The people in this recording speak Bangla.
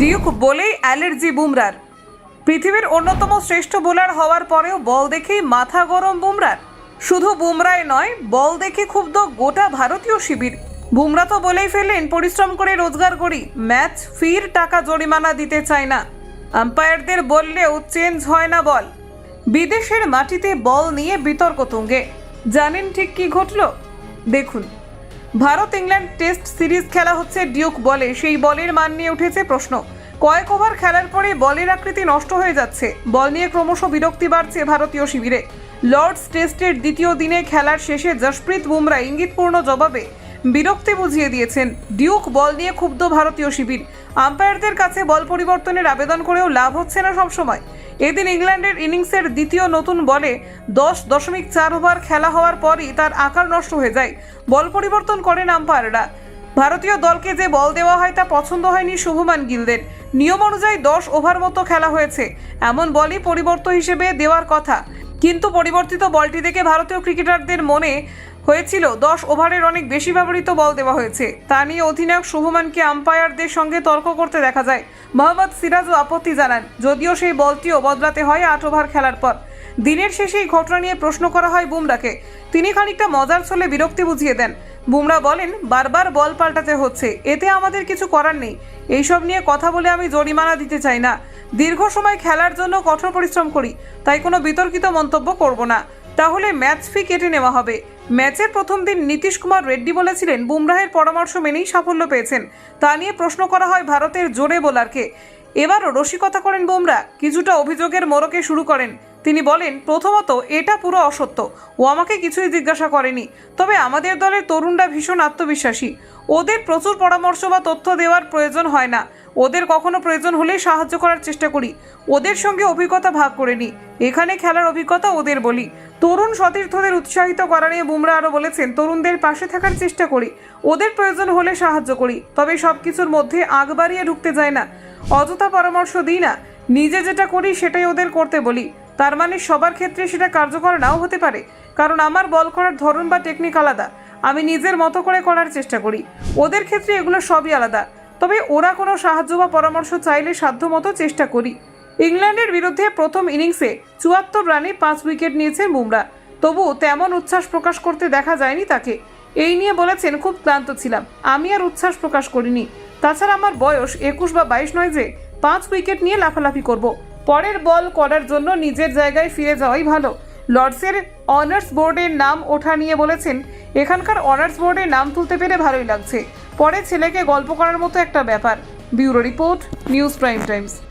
ডিউক বলেই অ্যালার্জি বুমরার। পৃথিবীর অন্যতম শ্রেষ্ঠ বোলার হওয়ার পরেও বল দেখেই মাথা গরম বুমরার। শুধু বুমরাই নয়, বল দেখে ক্ষুব্ধ গোটা ভারতীয় শিবির। বুমরা তো বলেই ফেললেন, পরিশ্রম করে রোজগার করি, ম্যাচ ফির টাকা জরিমানা দিতে চাই না। আম্পায়ারদের বললেও চেঞ্জ হয় না বল। বিদেশের মাটিতে বল নিয়ে বিতর্ক তুঙ্গে। জানেন ঠিক কি ঘটল? দেখুন, ভারত ইংল্যান্ড টেস্ট সিরিজ খেলা হচ্ছে ডিউক বলে। সেই বলের মান নিয়ে উঠেছে প্রশ্ন। কয়েক ওভার খেলার পরে বলের আকৃতি নষ্ট হয়ে যাচ্ছে। বল নিয়ে ক্রমশ বিরক্তি বাড়ছে ভারতীয় শিবিরে। লর্ডস টেস্টের দ্বিতীয় দিনে খেলার শেষে জশপ্রীত বুমরা ইঙ্গিতপূর্ণ জবাবে বিরক্তি বুঝিয়ে দিয়েছেন। ডিউক বল নিয়ে ক্ষুব্ধ ভারতীয় শিবির। আম্পায়ারদের কাছে বল পরিবর্তনের আবেদন করেও লাভ হচ্ছে না সবসময়। এদিন ইংল্যান্ডের ইনিংসের দ্বিতীয় নতুন বলে 10.4 ওভার খেলা হওয়ার পরই তার আকার নষ্ট হয়ে যায়। বল পরিবর্তন করেন আম্পায়াররা। ভারতীয় দলকে যে বল দেওয়া হয় তা পছন্দ হয়নি শুভমান গিলদের। নিয়ম অনুযায়ী 10 ওভার মতো খেলা হয়েছে, এমন বলই পরিবর্তন হিসেবে দেওয়ার কথা। কিন্তু পরিবর্তিত বলটি দেখে ভারতীয় ক্রিকেটারদের মনে হয়েছিল 10 ওভারের অনেক বেশি ব্যবহৃত বল দেওয়া হয়েছে। তা নিয়ে অধিনায়ক শুভমানকে আম্পায়ারদের সঙ্গে তর্ক করতে দেখা যায়। মোহাম্মদ সিরাজও আপত্তি জানান, যদিও সেই বলটিও বদলাতে হয় 8 ওভার খেলার পর। দিনের শেষে এই ঘটনা নিয়ে প্রশ্ন করা হয় বুমরাকে। তিনি খানিকটা মজার ছলে বিরক্তি বুঝিয়ে দেন। বুমরা বলেন, বারবার বল পাল্টাতে হচ্ছে, এতে আমাদের কিছু করার নেই। এইসব নিয়ে কথা বলে আমি জরিমানা দিতে চাই না। দীর্ঘ সময় খেলার জন্য কঠোর পরিশ্রম করি, তাই কোনো বিতর্কিত মন্তব্য করব না। তাহলে ম্যাচ ফি কেটে নেওয়া হবে। ম্যাচের প্রথম দিন নীতিশ কুমার রেড্ডি বলেছিলেন, বুমরাহের পরামর্শ মেনেই সাফল্য পেয়েছেন। তা নিয়ে প্রশ্ন করা হয় ভারতের জোরে বোলারকে। এবারও রসিকতা করেন বুমরা, কিছুটা অভিযোগের মোড়কে শুরু করেন। তিনি বলেন, প্রথমত এটা পুরো অসত্য, ও আমাকে কিছুই জিজ্ঞাসা করেনি। তবে আমাদের দলের তরুণরা ভীষণ আত্মবিশ্বাসী, ওদের প্রচুর পরামর্শ বা তথ্য দেওয়ার প্রয়োজন হয় না। ওদের কখনো প্রয়োজন হলে সাহায্য করার চেষ্টা করি, ওদের সঙ্গে অভিজ্ঞতা ভাগ করে নিই। এখানে খেলার অভিজ্ঞতা ওদের বলি। তরুণ সতীর্থদের উৎসাহিত করা নিয়ে বুমরা আরও বলেছেন, তরুণদের পাশে থাকার চেষ্টা করি, ওদের প্রয়োজন হলে সাহায্য করি, তবে সব কিছুর মধ্যে আগ বাড়িয়ে ঢুকতে যায় না, অযথা পরামর্শ দিই না। নিজে যেটা করি সেটাই ওদের করতে বলি। তার মানে সবার ক্ষেত্রে সেটা কার্যকর নাও হতে পারে, কারণ আমার বল করার ধরন বা টেকনিক আলাদা। আমি নিজের মতো করে করার চেষ্টা করি, ওদের ক্ষেত্রে এগুলো সবই আলাদা। তবে ওরা কোনো সাহায্য বা পরামর্শ চাইলে সাধ্যমতো চেষ্টা করি। ইংল্যান্ডের বিরুদ্ধে প্রথম ইনিংসে 74 রানে 5 উইকেট নিয়েছেন বুমরা। তবু তেমন উচ্ছ্বাস প্রকাশ করতে দেখা যায়নি তাকে। এই নিয়ে বলেছেন, খুব ক্লান্ত ছিলাম, আমি আর উচ্ছ্বাস প্রকাশ করিনি। তাছাড়া আমার বয়স 21 বা 22 নয় যে 5 উইকেট নিয়ে লাফালাফি করব। পরের বল করার জন্য নিজের জায়গায় ফিরে যাওয়াই ভালো। লর্ডসের অনার্স বোর্ডের নাম ওঠা নিয়ে বলেছেন, এখানকার অনার্স বোর্ডে নাম তুলতে পেরে ভালোই লাগছে। পরে ছেলেকে গল্প করার মতো একটা ব্যাপার। Bureau report, news prime Times.